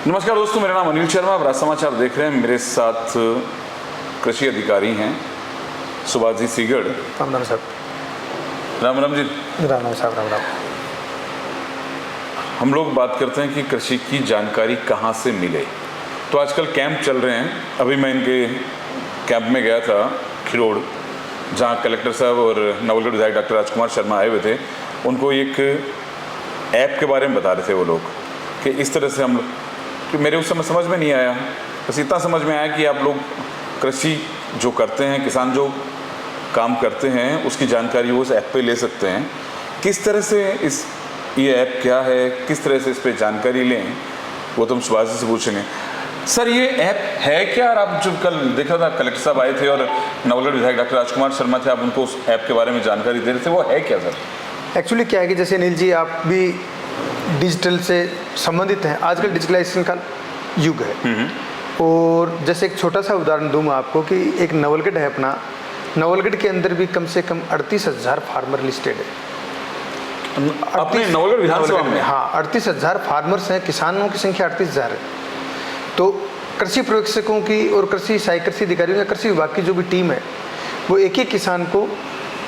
नमस्कार दोस्तों, मेरा नाम अनिल शर्मा, आप राज समाचार देख रहे हैं। मेरे साथ कृषि अधिकारी हैं सुभाष जी सीगड़। राम राम साहब। राम राम जी। राम राम साहब। राम राम। हम लोग बात करते हैं कि कृषि की जानकारी कहाँ से मिले, तो आजकल कैंप चल रहे हैं। अभी मैं इनके कैंप में गया था खिरोड़, जहाँ कलेक्टर साहब और नवलगढ़ विधायक डॉक्टर राजकुमार शर्मा आए हुए थे। उनको एक ऐप के बारे में बता रहे थे वो लोग कि इस तरह से हम लोग, कि मेरे उस समय समझ में नहीं आया। बस इतना समझ में आया कि आप लोग कृषि जो करते हैं, किसान जो काम करते हैं, उसकी जानकारी वो उस ऐप पे ले सकते हैं। किस तरह से ये ऐप क्या है, किस तरह से इस पर जानकारी लें, वो तो हम सुभाष जी से पूछेंगे। सर, ये ऐप है क्या? और आप जो कल देखा था कलेक्टर साहब आए थे और नवलगढ़ विधायक डॉक्टर राजकुमार शर्मा थे, आप उनको उस ऐप के बारे में जानकारी दे रहे थे, वो है क्या सर? एक्चुअली क्या है कि जैसे अनिल जी आप भी डिजिटल से संबंधित हैं, आजकल डिजिटलाइजेशन का युग है। और जैसे एक छोटा सा उदाहरण दूँ मैं आपको कि एक नवलगढ़ है अपना, नवलगढ़ के अंदर भी कम से कम 38,000 फार्मर लिस्टेड है अपने नवलगढ़ विधानसभा में। हाँ, 38,000 फार्मर्स हैं, किसानों की संख्या 38,000 है। तो कृषि पर्यवेक्षकों की और कृषि सहायक कृषि अधिकारियों या कृषि विभाग की जो भी टीम है, वो एक एक किसान को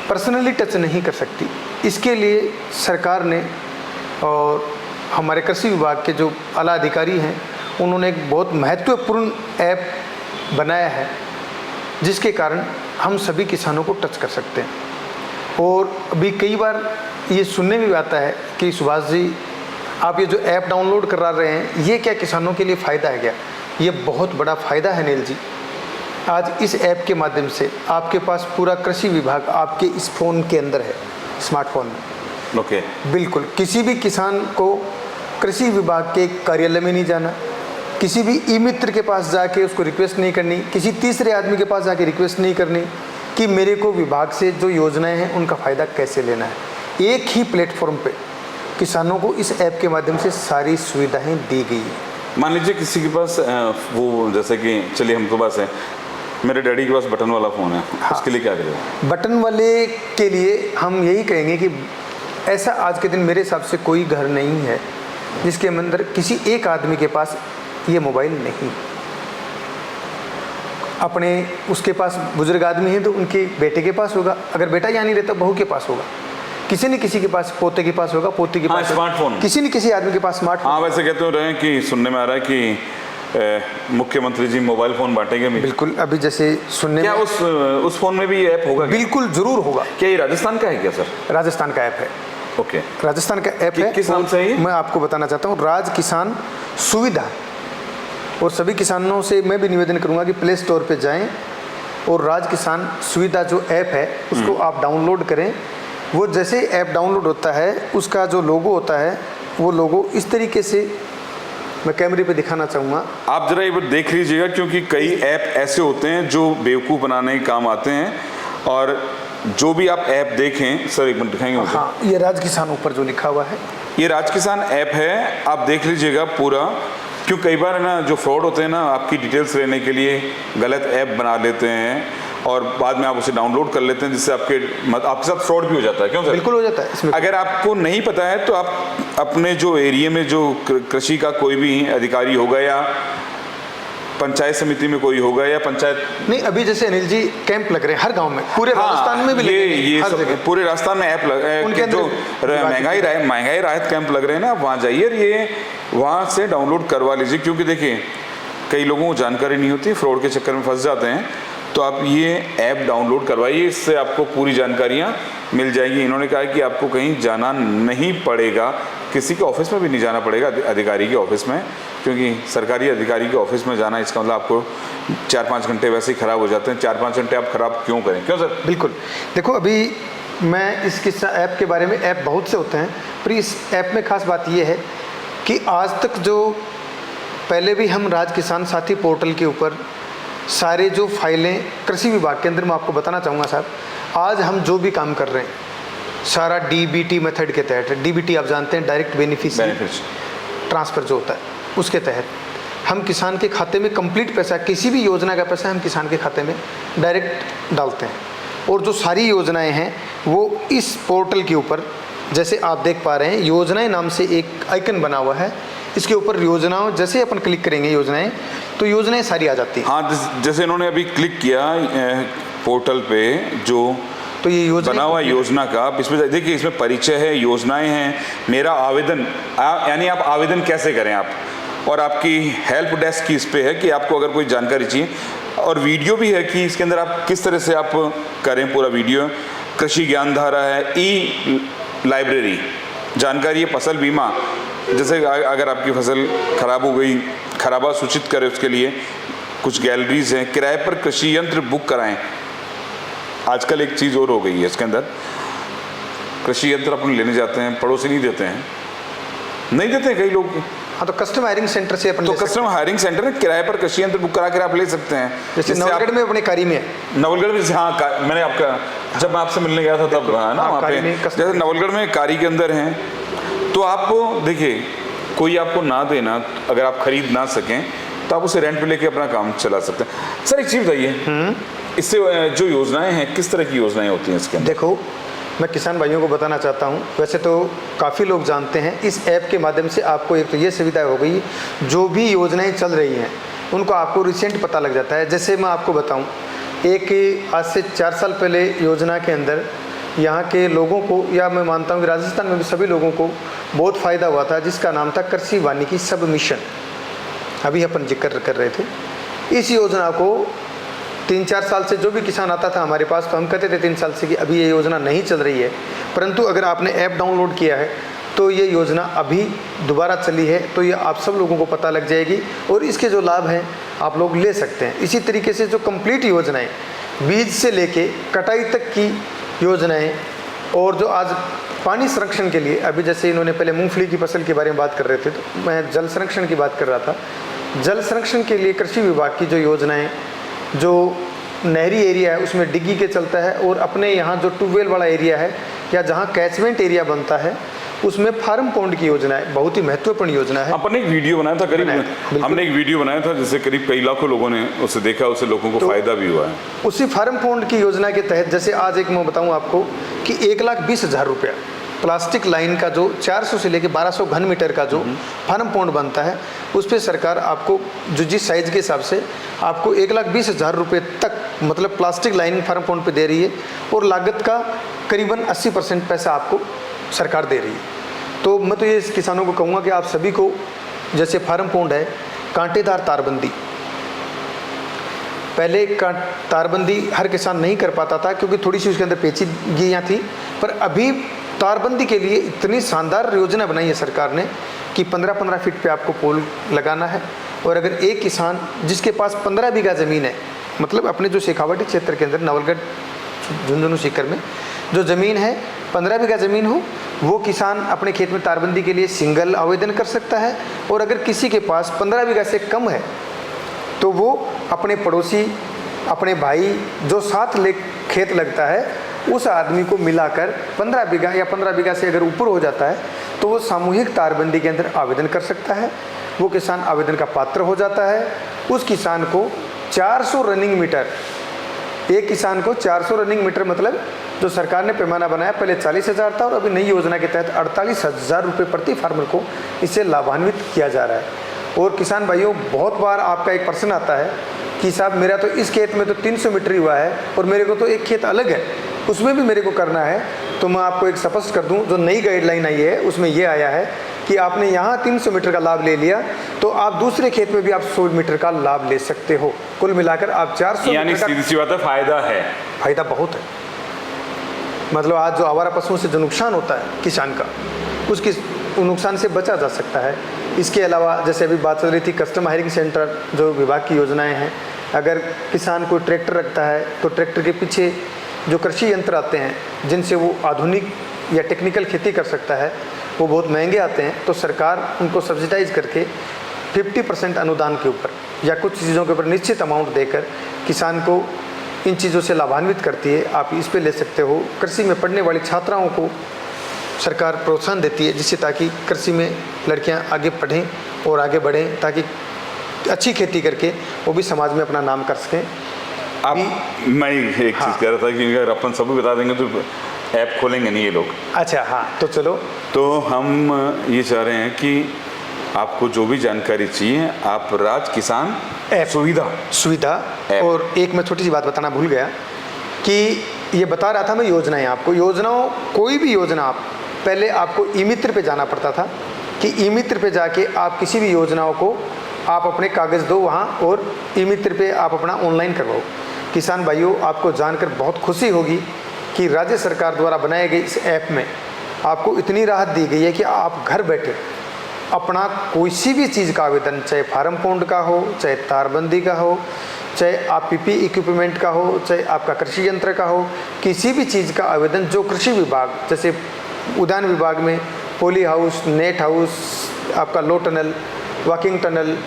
पर्सनली टच नहीं कर सकती। इसके लिए सरकार ने और हमारे कृषि विभाग के जो आला अधिकारी हैं, उन्होंने एक बहुत महत्वपूर्ण ऐप बनाया है, जिसके कारण हम सभी किसानों को टच कर सकते हैं। और अभी कई बार ये सुनने में भी आता है कि सुभाष जी, आप ये जो ऐप डाउनलोड करा रहे हैं, ये क्या किसानों के लिए फ़ायदा है क्या? ये बहुत बड़ा फ़ायदा है नील जी। आज इस ऐप के माध्यम से आपके पास पूरा कृषि विभाग आपके इस फ़ोन के अंदर है, स्मार्टफोन में। ओके। बिल्कुल, किसी भी किसान को कृषि विभाग के कार्यालय में नहीं जाना, किसी भी ई मित्र के पास जाके उसको रिक्वेस्ट नहीं करनी, किसी तीसरे आदमी के पास जाके रिक्वेस्ट नहीं करनी कि मेरे को विभाग से जो योजनाएं हैं उनका फ़ायदा कैसे लेना है। एक ही प्लेटफॉर्म पे किसानों को इस ऐप के माध्यम से सारी सुविधाएं दी गई है। मान लीजिए किसी के पास वो, जैसे कि चलिए हमके पास है, मेरे डैडी के पास बटन वाला फ़ोन है। हाँ। उसके लिए क्या करें? बटन वाले के लिए हम यही कहेंगे कि ऐसा आज के दिन मेरे हिसाब से कोई घर नहीं है जिसके अंदर किसी एक आदमी के पास ये मोबाइल नहीं। अपने उसके पास बुजुर्ग आदमी है तो उनके बेटे के पास होगा, अगर बेटा यहाँ नहीं रहता बहू के पास होगा, किसी न किसी के पास, पोते के पास होगा, पोती के पास स्मार्टफोन, किसी न किसी आदमी के पास स्मार्टफोन। हाँ, वैसे कहते रहे हैं कि सुनने में आ रहा है कि मुख्यमंत्री जी मोबाइल फ़ोन बांटेंगे। बिल्कुल, अभी जैसे सुनने क्या में उस फ़ोन में भी ये ऐप होगा? बिल्कुल ज़रूर होगा। क्या ये राजस्थान का है क्या सर? राजस्थान का ऐप है। ओके। राजस्थान का ऐप है। किस नाम से है ये? मैं आपको बताना चाहता हूँ, राज किसान सुविधा। और सभी किसानों से मैं भी निवेदन करूंगा कि प्ले स्टोर पे जाएं और राज किसान सुविधा जो ऐप है उसको आप डाउनलोड करें। वो जैसे ऐप डाउनलोड होता है, उसका जो लोगो होता है, वो लोगो इस तरीके से मैं कैमरे पे दिखाना चाहूँगा। आप जरा ये देख लीजिएगा, क्योंकि कई ऐप ऐसे होते हैं जो बेवकूफ़ बनाने के काम आते हैं। और जो भी आप ऐप देखें, सर एक मिनट दिखाएंगे मुझे? हाँ, ये राज किसान ऊपर जो लिखा हुआ है, ये राज किसान ऐप है। आप देख लीजिएगा पूरा, क्यों कई बार है ना जो फ्रॉड होते हैं ना, आपकी डिटेल्स लेने के लिए गलत ऐप बना लेते हैं और बाद में आप उसे डाउनलोड कर लेते हैं, जिससे आपके साथ फ्रॉड भी हो जाता है। क्यों सर? बिल्कुल हो जाता है इसमें। अगर आपको नहीं पता है तो आप अपने जो एरिया में जो कृषि का कोई भी अधिकारी होगा या पंचायत समिति में कोई होगा या पंचायत नहीं, अभी जैसे अनिल जी कैंप लग रहे हैं हर गांव में, पूरे राजस्थान में भी ये पूरे राजस्थान में ऐप लग, जो महंगाई राहत कैंप लग रहे हैं ना, आप वहाँ जाइए और ये वहाँ से डाउनलोड करवा लीजिए। क्योंकि देखिए कई लोगों को जानकारी नहीं होती, फ्रॉड के चक्कर में फंस जाते हैं। तो आप ये ऐप डाउनलोड करवाइए, इससे आपको पूरी जानकारियाँ मिल जाएगी। इन्होंने कहा कि आपको कहीं जाना नहीं पड़ेगा, किसी के ऑफिस में भी नहीं जाना पड़ेगा, अधिकारी के ऑफिस में, क्योंकि सरकारी अधिकारी के ऑफिस में जाना इसका मतलब आपको 4-5 घंटे वैसे ही ख़राब हो जाते हैं। 4-5 घंटे आप ख़राब क्यों करें? क्यों सर? बिल्कुल। देखो, अभी मैं इस किस्सा ऐप के बारे में, ऐप बहुत से होते हैं, पर इस ऐप में खास बात यह है कि आज तक जो पहले भी हम राज किसान साथी पोर्टल के ऊपर सारे जो फाइलें कृषि विभाग के अंदर, मैं आपको बताना चाहूँगा साहब, आज हम जो भी काम कर रहे हैं सारा डीबीटी मेथड के तहत है। डीबीटी आप जानते हैं, डायरेक्ट बेनिफिशियरी ट्रांसफ़र जो होता है, उसके तहत हम किसान के खाते में कंप्लीट पैसा, किसी भी योजना का पैसा हम किसान के खाते में डायरेक्ट डालते हैं। और जो सारी योजनाएं हैं वो इस पोर्टल के ऊपर, जैसे आप देख पा रहे हैं, योजनाएं नाम से एक आइकन बना हुआ है, इसके ऊपर योजनाओं जैसे अपन क्लिक करेंगे योजनाएं, तो योजनाएं सारी आ जाती हैं। हाँ, जैसे इन्होंने अभी क्लिक किया पोर्टल पे जो तो ये योजना बना हुआ योजना का, आप इसमें देखिए, इसमें परिचय है, योजनाएं हैं, मेरा आवेदन, यानी आप आवेदन कैसे करें आप, और आपकी हेल्प डेस्क की इस पे है कि आपको अगर कोई जानकारी चाहिए, और वीडियो भी है कि इसके अंदर आप किस तरह से आप करें, पूरा वीडियो। कृषि ज्ञान धारा है, ई लाइब्रेरी, जानकारी है, फसल बीमा, जैसे अगर आपकी फसल खराब हो गई, खराबा सूचित करें उसके लिए कुछ गैलरीज हैं, किराए पर कृषि यंत्र बुक कराएं। आजकल एक चीज़ और हो गई है इसके अंदर, कृषि यंत्र अपन लेने जाते हैं, पड़ोसी नहीं देते हैं, नहीं देते हैं कई लोग। हाँ, तो कस्टम हायरिंग सेंटर से अपन तो कस्टम हायरिंग सेंटर में किराए पर कृषि यंत्र बुक करा कर आप ले सकते हैं। जैसे नवलगढ़ में अपने कारी में है। नवलगढ़ में, हाँ, मैंने आपका जब मैं आपसे मिलने गया था तब है ना, वहाँ पे जैसे नवलगढ़ में कारी के अंदर हैं, तो आप देखिए, कोई आपको ना देना, अगर आप खरीद ना सकें तो आप उसे रेंट पे लेके अपना काम चला सकते हैं। सर एक चीज़ बताइए, इससे जो योजनाएं हैं, किस तरह की योजनाएं होती हैं इसके अंदर? देखो, मैं किसान भाइयों को बताना चाहता हूं, वैसे तो काफ़ी लोग जानते हैं, इस ऐप के माध्यम से आपको एक तो ये सुविधा हो गई, जो भी योजनाएं चल रही हैं उनको आपको रिसेंट पता लग जाता है। जैसे मैं आपको बताऊं, एक आज से 4 साल पहले योजना के अंदर यहाँ के लोगों को, या मैं मानता हूँ कि राजस्थान में भी सभी लोगों को बहुत फ़ायदा हुआ था, जिसका नाम था कृषि वानिकी सब मिशन, अभी अपन जिक्र कर रहे थे। इस योजना को 3-4 साल से जो भी किसान आता था हमारे पास, तो हम कहते थे 3 साल से कि अभी ये योजना नहीं चल रही है, परंतु अगर आपने ऐप डाउनलोड किया है तो ये योजना अभी दोबारा चली है, तो ये आप सब लोगों को पता लग जाएगी और इसके जो लाभ हैं आप लोग ले सकते हैं। इसी तरीके से जो कंप्लीट योजनाएं, बीज से लेके कटाई तक की योजनाएं, और जो आज पानी संरक्षण के लिए, अभी जैसे इन्होंने पहले मूंगफली की फसल के बारे में बात कर रहे थे, तो मैं जल संरक्षण की बात कर रहा था। जल संरक्षण के लिए कृषि विभाग की जो योजनाएं, जो नहरी एरिया है उसमें डिग्गी के चलता है, और अपने यहाँ जो ट्यूबवेल वाला एरिया है या जहाँ कैचमेंट एरिया बनता है उसमें फार्म पॉन्ड की योजना है, बहुत ही महत्वपूर्ण योजना है। अपन एक वीडियो बनाया था करीब, हमने एक वीडियो बनाया था जिससे करीब कई लाखों लोगों ने उसे देखा, उससे लोगों को फायदा भी हुआ है। उसी फार्म पॉन्ड की योजना के तहत, जैसे आज एक मैं बताऊं आपको कि 1,20,000 रुपया प्लास्टिक लाइन का जो 400 से लेकर 1200 घन मीटर का जो फार्म पॉन्ड बनता है, उस पर सरकार आपको जो जिस साइज के हिसाब से आपको 1,20,000 रुपये तक, मतलब प्लास्टिक लाइन फार्म पॉन्ड पे दे रही है, और लागत का करीबन 80% पैसा आपको सरकार दे रही है। तो मैं तो ये किसानों को कहूँगा कि आप सभी को, जैसे फार्म पॉन्ड है, कांटेदार तारबंदी, पहले का तारबंदी हर किसान नहीं कर पाता था क्योंकि थोड़ी सी उसके अंदर पेचीदगियाँ थी, पर अभी तारबंदी के लिए इतनी शानदार योजना बनाई है सरकार ने कि 15-15 फीट पे आपको पोल लगाना है, और अगर एक किसान जिसके पास 15 बीघा ज़मीन है, मतलब अपने जो शेखावाटी क्षेत्र के अंदर नवलगढ़ झुंझुनू सीकर में जो ज़मीन है 15 बीघा ज़मीन हो, वो किसान अपने खेत में तारबंदी के लिए सिंगल आवेदन कर सकता है, और अगर किसी के पास 15 बीघा से कम है तो वो अपने पड़ोसी, अपने भाई जो साथ ले खेत लगता है, उस आदमी को मिलाकर 15 बीघा या 15 बीघा से अगर ऊपर हो जाता है तो वो सामूहिक तारबंदी के अंदर आवेदन कर सकता है। वो किसान आवेदन का पात्र हो जाता है। उस किसान को 400 रनिंग मीटर, एक किसान को 400 रनिंग मीटर, मतलब जो सरकार ने पैमाना बनाया पहले 40,000 था और अभी नई योजना के तहत 48,000 रुपये प्रति फार्मर को इससे लाभान्वित किया जा रहा है। और किसान भाइयों, बहुत बार आपका एक प्रश्न आता है कि साहब मेरा तो इस खेत में तो 300 मीटर ही हुआ है और मेरे को तो एक खेत अलग है, उसमें भी मेरे को करना है। तो मैं आपको एक स्पष्ट कर दूं, जो नई गाइडलाइन आई है उसमें ये आया है कि आपने यहाँ 300 मीटर का लाभ ले लिया तो आप दूसरे खेत में भी आप 100 मीटर का लाभ ले सकते हो। कुल मिलाकर आप 400 यानी सीधी सी बात है, फायदा है, फायदा बहुत है। मतलब आज जो आवारा पशुओं से जो नुकसान होता है किसान का, उसकी नुकसान से बचा जा सकता है। इसके अलावा जैसे अभी बात चल रही थी कस्टम हायरिंग सेंटर, जो विभाग की योजनाएं हैं, अगर किसान कोई ट्रैक्टर रखता है तो ट्रैक्टर के पीछे जो कृषि यंत्र आते हैं जिनसे वो आधुनिक या टेक्निकल खेती कर सकता है, वो बहुत महंगे आते हैं, तो सरकार उनको सब्सिडाइज करके 50% अनुदान के ऊपर या कुछ चीज़ों के ऊपर निश्चित अमाउंट देकर किसान को इन चीज़ों से लाभान्वित करती है। आप इस पे ले सकते हो। कृषि में पढ़ने वाली छात्राओं को सरकार प्रोत्साहन देती है, जिससे ताकि कृषि में लड़कियां आगे पढ़ें और आगे बढ़ें, ताकि अच्छी खेती करके वो भी समाज में अपना नाम कर सकें। आप मैं एक चीज़ कह रहा था कि अगर अपन सब बता देंगे तो ऐप खोलेंगे नहीं ये लोग। अच्छा, हाँ, तो चलो, तो हम ये चाह रहे हैं कि आपको जो भी जानकारी चाहिए आप राज किसान ऐप सुविधा ऐप। और एक मैं छोटी सी बात बताना भूल गया कि ये बता रहा था मैं योजनाएं आपको, योजनाओं कोई भी योजना आप पहले आपको ई मित्र पे जाना पड़ता था कि ई मित्र पे जाके आप किसी भी योजनाओं को आप अपने कागज़ दो वहाँ और ई मित्र पे आप अपना ऑनलाइन करवाओ। किसान भाइयों, आपको जानकर बहुत खुशी होगी कि राज्य सरकार द्वारा बनाए गए इस ऐप में आपको इतनी राहत दी गई है कि आप घर बैठे अपना कोई सी भी चीज़ का आवेदन, चाहे फार्म पौंड का हो, चाहे तारबंदी का हो, चाहे आप पीपी इक्विपमेंट का हो, चाहे आपका कृषि यंत्र का हो, किसी भी चीज़ का आवेदन जो कृषि विभाग, जैसे उद्यान विभाग में पॉली हाउस, नेट हाउस, आपका लो टनल, वॉकिंग टनल,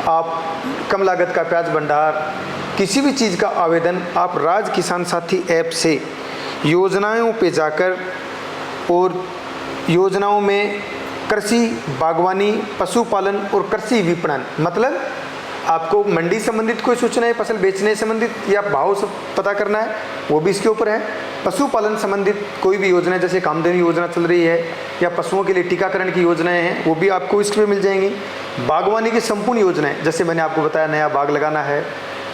आप कम लागत का प्याज भंडार, किसी भी चीज़ का आवेदन आप राज किसान साथी ऐप से योजनाओं पे जाकर और योजनाओं में कृषि, बागवानी, पशुपालन और कृषि विपणन, मतलब आपको मंडी संबंधित कोई सूचना है, फसल बेचने संबंधित या भाव से पता करना है, वो भी इसके ऊपर है। पशुपालन संबंधित कोई भी योजना, जैसे कामधेनु योजना चल रही है या पशुओं के लिए टीकाकरण की योजनाएं हैं, वो भी आपको इस पे मिल जाएंगी। बागवानी की संपूर्ण योजनाएं, जैसे मैंने आपको बताया नया बाग लगाना है,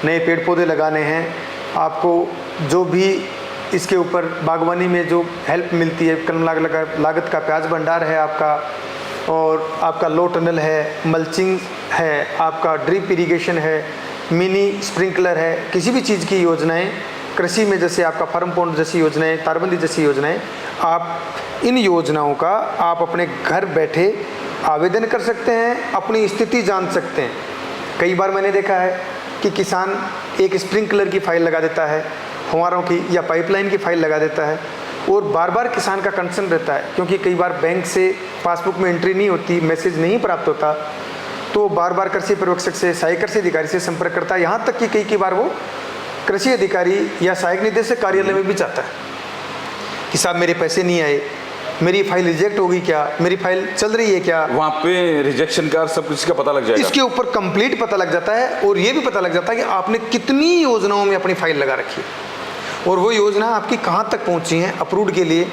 नए पेड़ पौधे लगाने हैं, आपको जो भी इसके ऊपर बागवानी में जो हेल्प मिलती है, कम लागत का प्याज भंडार है आपका, और आपका लो टनल है, मल्चिंग है, आपका ड्रिप इरिगेशन है, मिनी स्प्रिंकलर है, किसी भी चीज़ की योजनाएं कृषि में, जैसे आपका फार्म पौंड जैसी योजनाएं, तारबंदी जैसी योजनाएं, आप इन योजनाओं का आप अपने घर बैठे आवेदन कर सकते हैं, अपनी स्थिति जान सकते हैं। कई बार मैंने देखा है कि किसान एक स्प्रिंकलर की फाइल लगा देता है, फुहारों की या पाइपलाइन की फाइल लगा देता है, और बार बार किसान का कंसर्न रहता है क्योंकि कई बार बैंक से पासबुक में एंट्री नहीं होती, मैसेज नहीं प्राप्त होता, तो बार बार कृषि पर्यवेक्षक से, सहायक कृषि अधिकारी से संपर्क करता है। यहाँ तक कि कई बार वो कृषि अधिकारी या सहायक निदेशक कार्यालय में भी जाता है कि साहब मेरे पैसे नहीं आए, मेरी फाइल रिजेक्ट होगी क्या, मेरी फाइल चल रही है क्या। वहाँ पे रिजेक्शन का सब कुछ का पता लग जाएगा, इसके ऊपर कंप्लीट पता लग जाता है और ये भी पता लग जाता है कि आपने कितनी योजनाओं में अपनी फाइल लगा रखी है और वो योजना आपकी कहाँ तक पहुँची है अप्रूव्ड के लिए।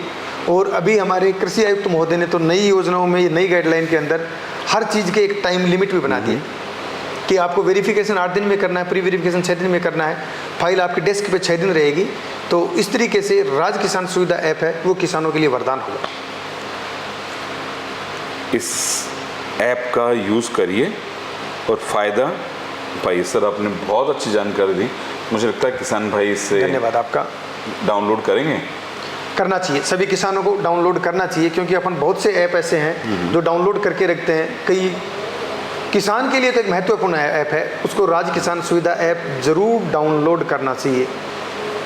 और अभी हमारे कृषि आयुक्त महोदय ने तो नई योजनाओं में, नई गाइडलाइन के अंदर हर चीज़ के एक टाइम लिमिट भी बना दी है कि आपको वेरिफिकेशन 8 दिन में करना है, प्री वेरिफिकेशन 6 दिन में करना है, फाइल आपके डेस्क पे 6 दिन रहेगी। तो इस तरीके से राज किसान सुविधा ऐप है, वो किसानों के लिए वरदान होगा। इस ऐप का यूज़ करिए और फ़ायदा पाइए। सर आपने बहुत अच्छी जानकारी दी, मुझे लगता है किसान भाई इससे धन्यवाद आपका। डाउनलोड करेंगे, करना चाहिए, सभी किसानों को डाउनलोड करना चाहिए क्योंकि अपन बहुत से ऐप ऐसे हैं जो डाउनलोड करके रखते हैं। कई किसान के लिए तो एक महत्वपूर्ण ऐप है, उसको राज किसान सुविधा ऐप जरूर डाउनलोड करना चाहिए।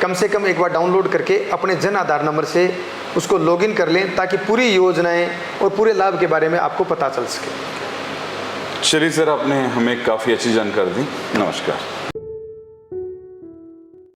कम से कम एक बार डाउनलोड करके अपने जन आधार नंबर से उसको लॉगिन कर लें ताकि पूरी योजनाएं और पूरे लाभ के बारे में आपको पता चल सके। चलिए सर, आपने हमें काफ़ी अच्छी जानकारी दी। नमस्कार।